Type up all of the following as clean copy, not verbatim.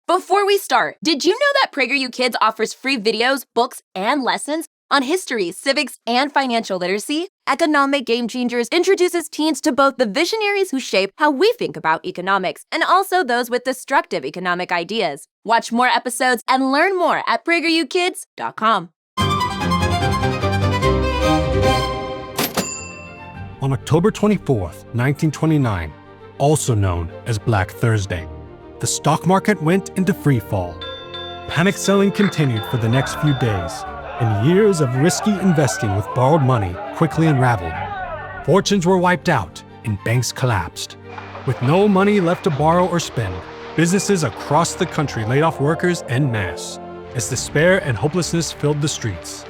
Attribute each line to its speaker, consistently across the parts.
Speaker 1: Before we start, did you know that PragerU Kids offers free videos, books, and lessons on history, civics, and financial literacy? Economic Game Changers introduces teens to both the visionaries who shape how we think about economics and also those with destructive economic ideas. Watch more episodes and learn more at PragerUkids.com.
Speaker 2: On October 24th, 1929, also known as Black Thursday, the stock market went into free fall. Panic selling continued for the next few days, and years of risky investing with borrowed money quickly unraveled. Fortunes were wiped out and banks collapsed. With no money left to borrow or spend, businesses across the country laid off workers en masse as despair and hopelessness filled the streets.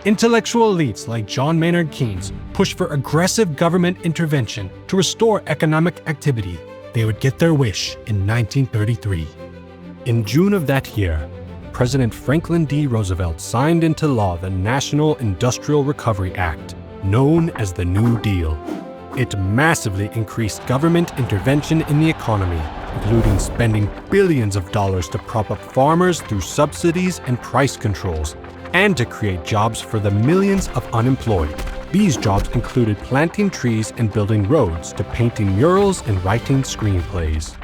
Speaker 2: Intellectual elites like John Maynard Keynes pushed for aggressive government intervention to restore economic activity. They would get their wish in 1933. In June of that year, President Franklin D. Roosevelt signed into law the National Industrial Recovery Act, known as the New Deal. It massively increased government intervention in the economy, including spending billions of dollars to prop up farmers through subsidies and price controls, and to create jobs for the millions of unemployed. These jobs included planting trees and building roads to painting murals and writing screenplays.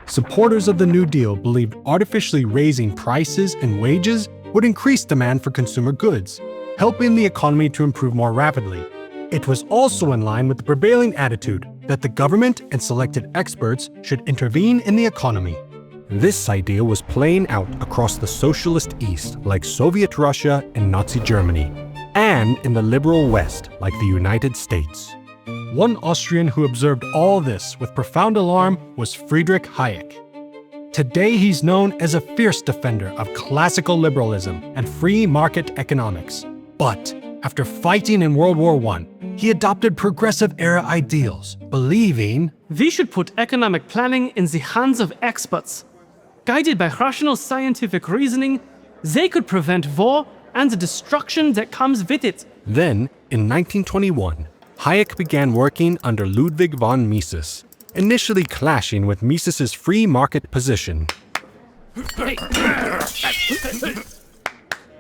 Speaker 2: Supporters of the New Deal believed artificially raising prices and wages would increase demand for consumer goods, helping the economy to improve more rapidly. It was also in line with the prevailing attitude that the government and selected experts should intervene in the economy. This idea was playing out across the socialist East, like Soviet Russia and Nazi Germany, and in the liberal West, like the United States. One Austrian who observed all this with profound alarm was Friedrich Hayek. Today he's known as a fierce defender of classical liberalism and free market economics. But after fighting in World War I, he adopted progressive-era ideals, believing
Speaker 3: we should put economic planning in the hands of experts. Guided by rational scientific reasoning, they could prevent war and the destruction that comes with it.
Speaker 2: Then, in 1921, Hayek began working under Ludwig von Mises, initially clashing with Mises's free market position.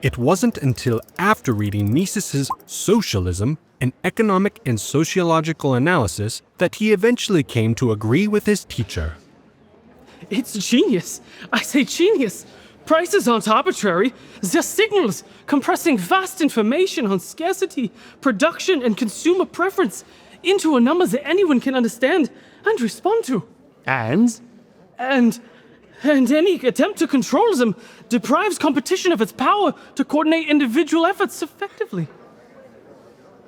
Speaker 2: It wasn't until after reading Mises's Socialism, an economic and sociological analysis, that he eventually came to agree with his teacher.
Speaker 3: It's genius. I say genius. Prices aren't arbitrary. They're signals compressing vast information on scarcity, production, and consumer preference into a number that anyone can understand and respond to. And any attempt to control them deprives competition of its power to coordinate individual efforts effectively.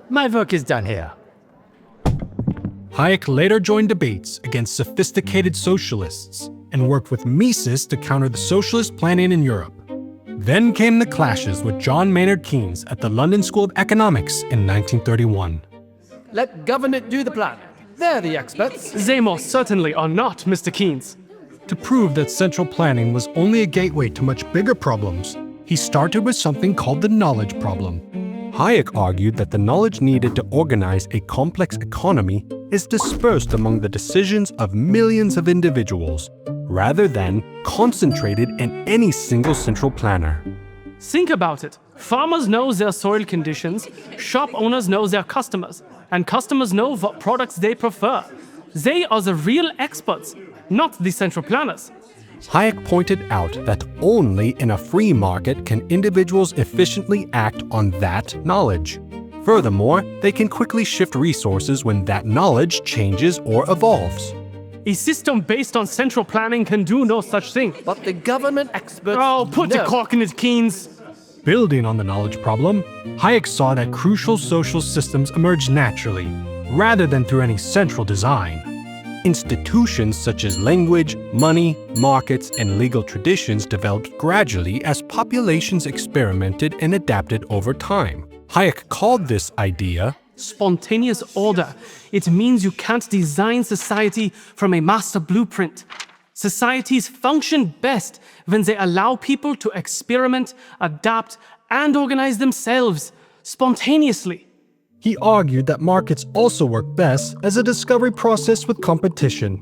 Speaker 4: My work is done here.
Speaker 2: Hayek later joined debates against sophisticated socialists and worked with Mises to counter the socialist planning in Europe. Then came the clashes with John Maynard Keynes at the London School of Economics in 1931.
Speaker 4: Let government do the planning. They're the experts.
Speaker 3: They most certainly are not, Mr. Keynes.
Speaker 2: To prove that central planning was only a gateway to much bigger problems, he started with something called the knowledge problem. Hayek argued that the knowledge needed to organize a complex economy is dispersed among the decisions of millions of individuals, rather than concentrated in any single central planner.
Speaker 3: Think about it. Farmers know their soil conditions, shop owners know their customers, and customers know what products they prefer. They are the real experts, not the central planners.
Speaker 2: Hayek pointed out that only in a free market can individuals efficiently act on that knowledge. Furthermore, they can quickly shift resources when that knowledge changes or evolves.
Speaker 3: A system based on central planning can do no such thing.
Speaker 4: But the government experts
Speaker 3: Put the cork in it, Keynes.
Speaker 2: Building on the knowledge problem, Hayek saw that crucial social systems emerge naturally, rather than through any central design. Institutions such as language, money, markets, and legal traditions developed gradually as populations experimented and adapted over time. Hayek called this idea
Speaker 3: Spontaneous order. It means you can't design society from a master blueprint. Societies function best when they allow people to experiment, adapt, and organize themselves spontaneously.
Speaker 2: He argued that markets also work best as a discovery process with competition.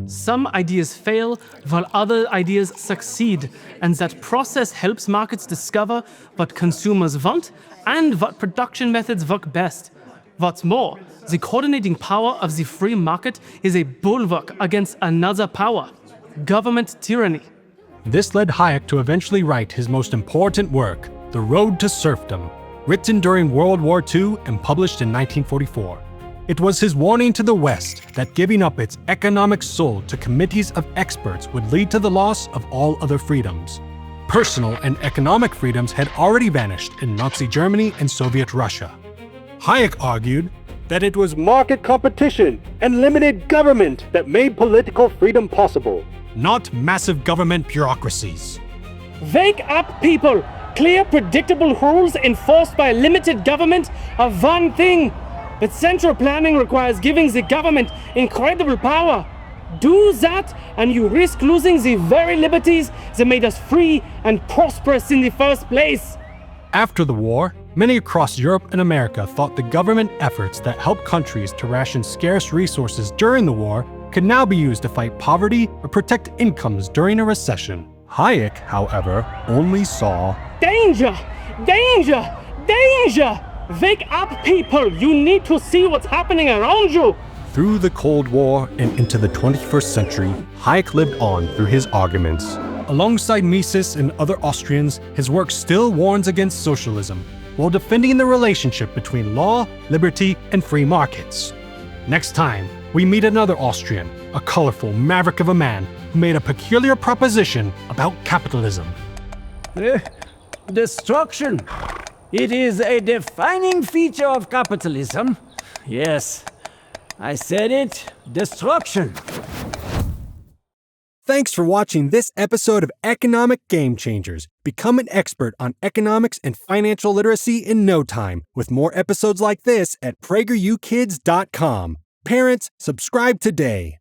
Speaker 3: Some ideas fail while other ideas succeed, and that process helps markets discover what consumers want and what production methods work best. What's more, the coordinating power of the free market is a bulwark against another power, government tyranny.
Speaker 2: This led Hayek to eventually write his most important work, The Road to Serfdom, written during World War II and published in 1944. It was his warning to the West that giving up its economic soul to committees of experts would lead to the loss of all other freedoms. Personal and economic freedoms had already vanished in Nazi Germany and Soviet Russia. Hayek argued that it was market competition and limited government that made political freedom possible, not massive government bureaucracies.
Speaker 3: Wake up, people! Clear, predictable rules enforced by limited government are one thing. But central planning requires giving the government incredible power. Do that, and you risk losing the very liberties that made us free and prosperous in the first place.
Speaker 2: After the war, many across Europe and America thought the government efforts that helped countries to ration scarce resources during the war could now be used to fight poverty or protect incomes during a recession. Hayek, however, only saw
Speaker 3: Danger! Danger! Danger! Wake up, people! You need to see what's happening around you!
Speaker 2: through the Cold War and into the 21st century. Hayek lived on through his arguments. Alongside Mises and other Austrians, his work still warns against socialism, while defending the relationship between law, liberty, and free markets. Next time, we meet another Austrian, a colorful maverick of a man who made a peculiar proposition about capitalism.
Speaker 5: Destruction. It is a defining feature of capitalism. Yes, I said it. Destruction.
Speaker 2: Thanks for watching this episode of Economic Game Changers. Become an expert on economics and financial literacy in no time, with more episodes like this at PragerUkids.com. Parents, subscribe today.